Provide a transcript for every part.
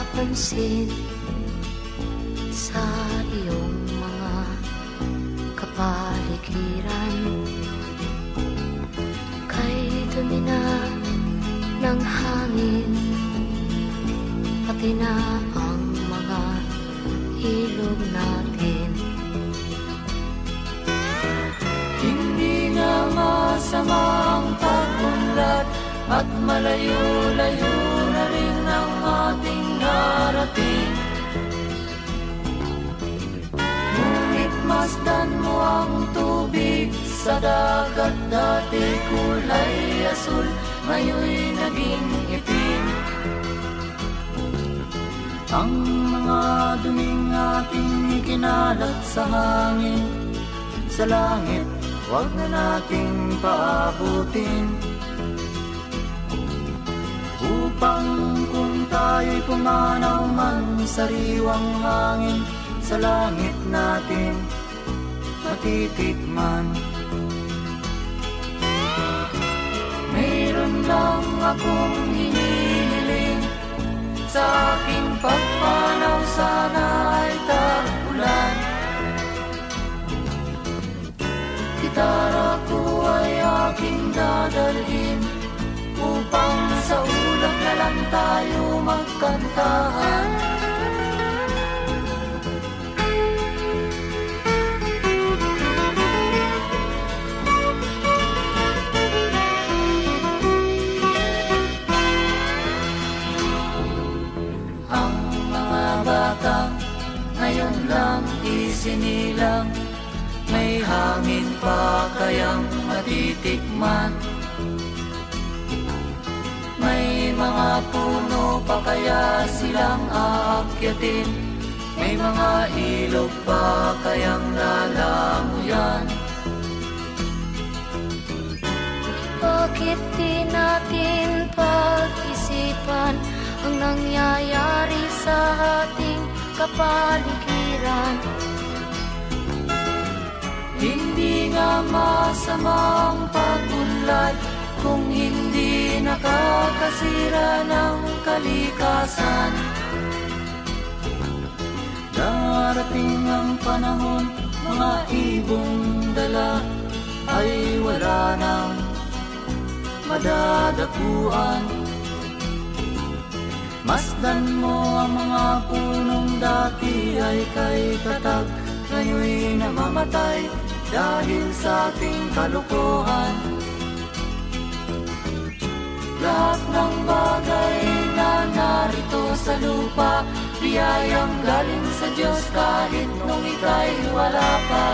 napapansin sa iyong mga kapaligiran. Kay dumi na ng hangin, pati na ang mga ilog natin. Hindi na masamang pag-unlad at malayo-layo na rin ang ating narating. Ngunit masdan mo ang tubig sa dagat, dati kulay asul, ngayon'y naging itim. Ang mga duming ating ikinalat sa hangin, sa langit, huwag na nating paabutin. Upang kung tayo'y pumanaw man sariwang hangin, sa langit natin matitikman. Mayroon lang akong hinihiling, sa aking pagpanaw sana ay tag-ulan. Gitara ko ay aking dadalhin, upang sa ulap na lang tayo magkantahan. Ang mga batang ngayon lang isinilang, may hangin pa kayang matitikman? May mga puno pa kaya silang aakyatin? May mga ilog pa kayang lalanguyan? Bakit di natin pag-isipan ang nangyayari sa ating kapaligiran? Hindi nga masamang pag-unlad kung hindi nakakasira ng kalikasan. Darating ang panahon, mga ibong dala ay wala nang madadapuan. Masdan mo ang mga punong dati ay kay tatag, ngayon'y namamatay dahil sa ating kalokohan. Lahat ng bagay na narito sa lupa, biyayang galing sa Diyos kahit nung ika'y wala pa.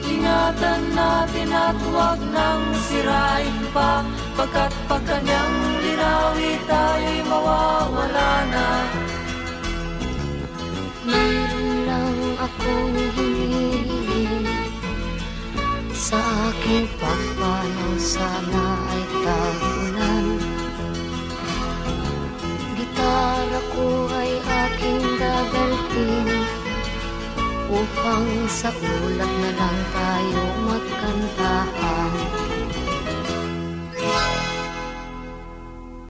Ingatan natin at huwag nang sirain pa, pagkat pag kanyang linawi tayo'y mawawala na. Meron lang akong hinihiling, sa aking pagpanaw sana ay tag-ulan. Gitara ko ay aking dadalhin, upang sa ulap na lang tayo magkantahan.